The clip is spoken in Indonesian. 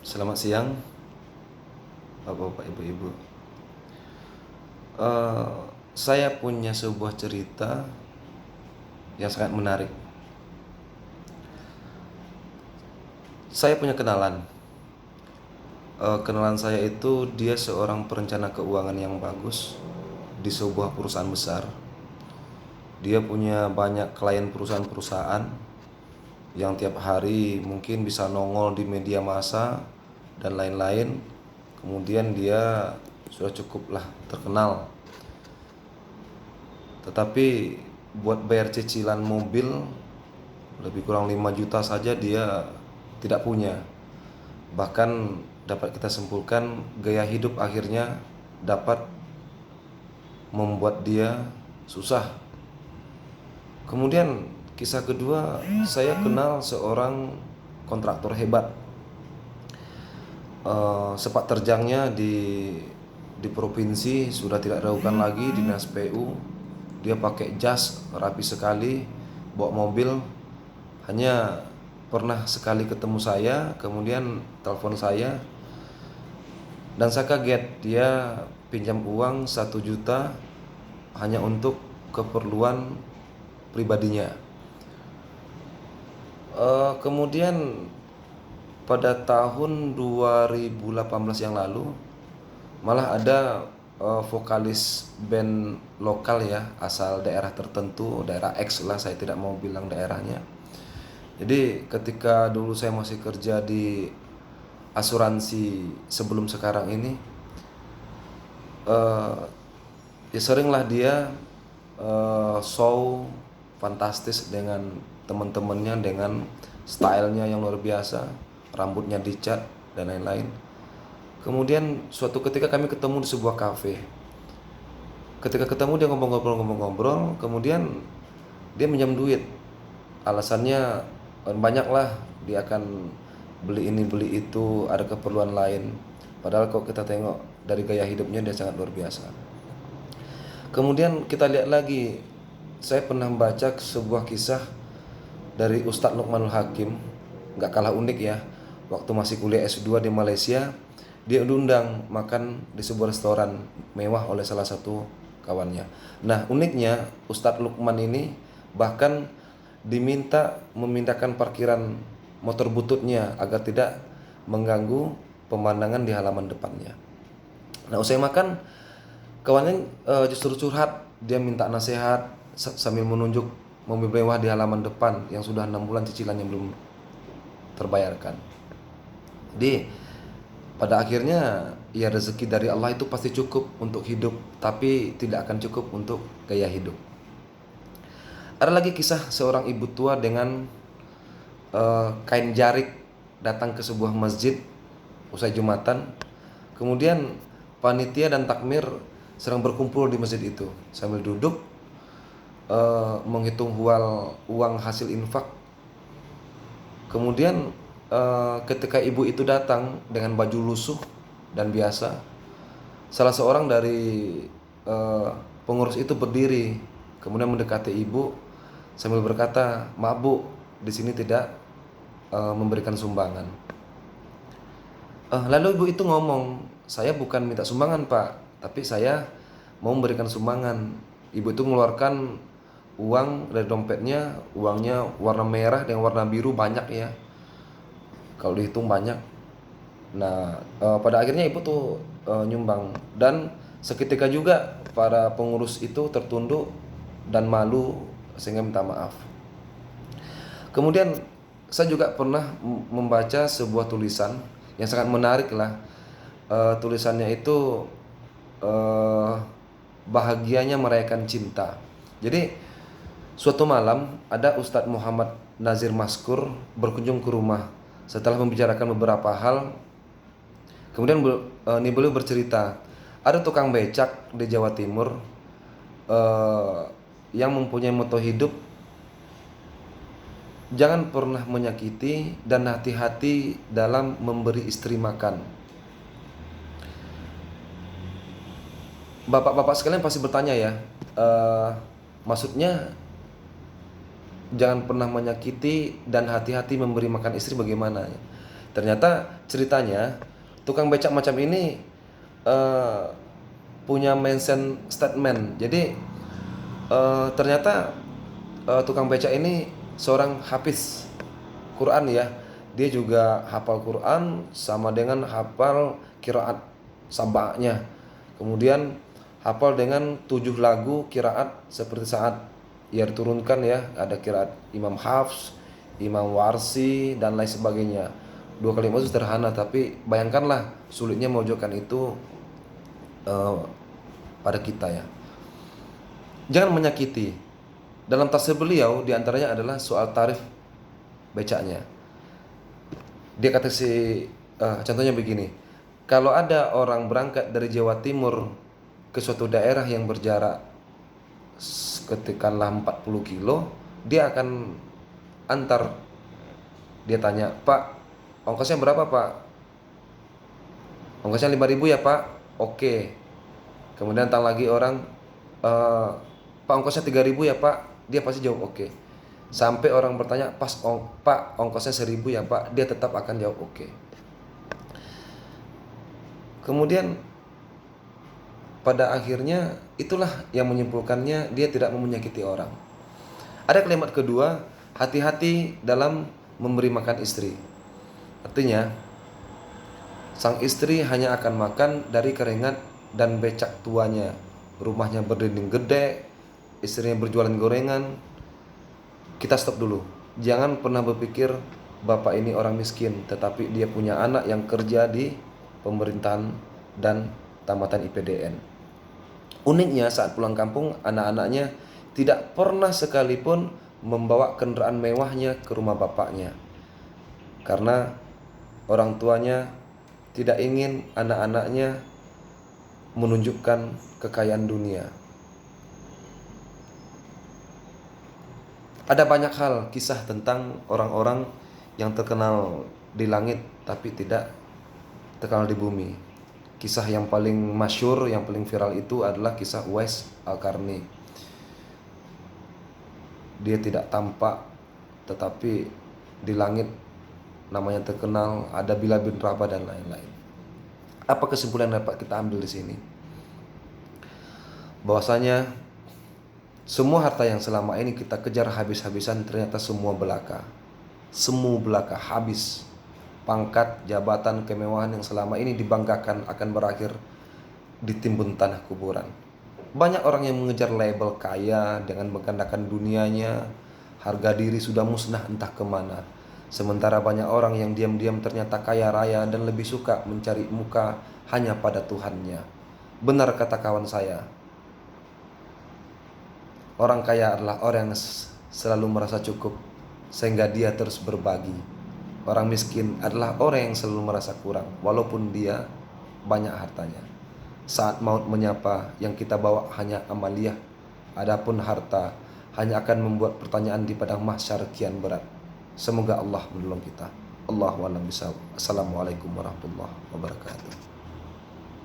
Selamat siang, Bapak-bapak, Ibu-ibu. Eh, saya punya sebuah cerita yang sangat menarik. Saya punya kenalan. Kenalan saya itu dia seorang perencana keuangan yang bagus di sebuah perusahaan besar. Dia punya banyak klien perusahaan-perusahaan yang tiap hari mungkin bisa nongol di media massa dan lain-lain. Kemudian dia sudah cukuplah terkenal. Tetapi buat bayar cicilan mobil lebih kurang 5 juta saja dia tidak punya. Bahkan dapat kita simpulkan gaya hidup akhirnya dapat membuat dia susah. Kemudian kisah kedua, saya kenal seorang kontraktor hebat. Sepak terjangnya di provinsi sudah tidak diragukan lagi, dinas PU. Dia pakai jas rapi sekali, bawa mobil. Hanya pernah sekali ketemu saya, kemudian telepon saya, dan saya kaget. Dia pinjam uang 1 juta hanya untuk keperluan pribadinya. Kemudian pada tahun 2018 yang lalu, malah ada vokalis band lokal ya, asal daerah tertentu, daerah X lah, saya tidak mau bilang daerahnya. Jadi ketika dulu saya masih kerja di asuransi sebelum sekarang ini, eh, ya seringlah dia show fantastis dengan teman-temannya, dengan stylenya yang luar biasa, rambutnya dicat dan lain-lain. Kemudian suatu ketika kami ketemu di sebuah kafe. Ketika ketemu dia ngobrol-ngobrol, kemudian dia minjam duit. Alasannya banyaklah, dia akan beli ini beli itu, ada keperluan lain. Padahal kalau kita tengok dari gaya hidupnya dia sangat luar biasa. Kemudian kita lihat lagi, saya pernah membaca sebuah kisah dari Ustadz Luqmanul Hakim, nggak kalah unik ya. Waktu masih kuliah S2 di Malaysia, dia diundang makan di sebuah restoran mewah oleh salah satu kawannya. Nah uniknya Ustadz Luqman ini bahkan diminta memindahkan parkiran motor bututnya agar tidak mengganggu pemandangan di halaman depannya. Nah usai makan, kawannya justru curhat, dia minta nasihat sambil menunjuk mobil mewah di halaman depan yang sudah 6 bulan cicilannya belum terbayarkan. Jadi pada akhirnya ya rezeki dari Allah itu pasti cukup untuk hidup, tapi tidak akan cukup untuk gaya hidup. Ada lagi kisah seorang ibu tua dengan kain jarik datang ke sebuah masjid usai Jumatan. Kemudian panitia dan takmir sedang berkumpul di masjid itu sambil duduk menghitung uang hasil infak. Kemudian ketika ibu itu datang dengan baju lusuh dan biasa, salah seorang dari pengurus itu berdiri, kemudian mendekati ibu sambil berkata, "Maaf Bu, di sini tidak memberikan sumbangan." Lalu ibu itu ngomong, "Saya bukan minta sumbangan Pak, tapi saya mau memberikan sumbangan." Ibu itu mengeluarkan uang dari dompetnya, uangnya warna merah dan warna biru banyak ya, kalau dihitung banyak. Nah pada akhirnya ibu tuh nyumbang, dan seketika juga para pengurus itu tertunduk dan malu sehingga minta maaf. Kemudian saya juga pernah membaca sebuah tulisan yang sangat menarik lah. Tulisannya itu bahagianya merayakan cinta. Jadi suatu malam ada Ustadz Muhammad Nazir Maskur berkunjung ke rumah. Setelah membicarakan beberapa hal, kemudian beliau bercerita, ada tukang becak di Jawa Timur yang mempunyai moto hidup, jangan pernah menyakiti dan hati-hati dalam memberi istri makan. Bapak-bapak sekalian pasti bertanya ya, maksudnya jangan pernah menyakiti dan hati-hati memberi makan istri bagaimana? Ternyata ceritanya tukang becak macam ini punya mention statement. Jadi ternyata tukang becak ini seorang hafiz Quran ya. Dia juga hafal Quran sama dengan hafal qiraat sab'anya. Kemudian hafal dengan 7 lagu qiraat seperti saat ia diturunkan ya. Ada qiraat Imam Hafs, Imam Warsi dan lain sebagainya. 2 kalimat itu sederhana, tapi bayangkanlah sulitnya memojokkan itu pada kita ya. Jangan menyakiti. Dalam tafsir beliau diantaranya adalah soal tarif becaknya. Dia kata contohnya begini. Kalau ada orang berangkat dari Jawa Timur ke suatu daerah yang berjarak katakanlah 40 kilo, dia akan antar. Dia tanya, "Pak, ongkosnya berapa, Pak?" "Ongkosnya 5.000 ya, Pak." "Oke." Kemudian datang lagi orang, "Pak, ongkosnya 3.000 ya, Pak?" Dia pasti jawab oke. Sampai orang bertanya, "Pak, ongkosnya 1.000 ya, Pak?" Dia tetap akan jawab oke. Kemudian pada akhirnya itulah yang menyimpulkannya dia tidak mau menyakiti orang. Ada kalimat kedua, hati-hati dalam memberi makan istri. Artinya sang istri hanya akan makan dari keringat dan becak tuanya. Rumahnya berdinding gede, istrinya berjualan gorengan. Kita stop dulu. Jangan pernah berpikir bapak ini orang miskin, tetapi dia punya anak yang kerja di pemerintahan dan tamatan IPDN. Uniknya saat pulang kampung, anak-anaknya tidak pernah sekalipun membawa kendaraan mewahnya ke rumah bapaknya. Karena orang tuanya tidak ingin anak-anaknya menunjukkan kekayaan dunia. Ada banyak hal kisah tentang orang-orang yang terkenal di langit tapi tidak terkenal di bumi. Kisah yang paling masyhur, yang paling viral itu adalah kisah Uwais Al-Qarni. Dia tidak tampak tetapi di langit namanya terkenal, ada Bilal bin Rabah dan lain-lain. Apa kesimpulan yang dapat kita ambil di sini? Bahwasanya semua harta yang selama ini kita kejar habis-habisan ternyata semua belaka. Semua belaka, habis. Pangkat, jabatan, kemewahan yang selama ini dibanggakan akan berakhir ditimbun tanah kuburan. Banyak orang yang mengejar label kaya dengan menggandakan dunianya, harga diri sudah musnah entah kemana. Sementara banyak orang yang diam-diam ternyata kaya raya dan lebih suka mencari muka hanya pada Tuhannya. Benar kata kawan saya, orang kaya adalah orang yang selalu merasa cukup sehingga dia terus berbagi. Orang miskin adalah orang yang selalu merasa kurang walaupun dia banyak hartanya. Saat maut menyapa, yang kita bawa hanya amaliyah. Adapun harta hanya akan membuat pertanyaan di padang mahsyar kian berat. Semoga Allah menolong kita. Allahu a'lam bishawab. Assalamualaikum warahmatullahi wabarakatuh.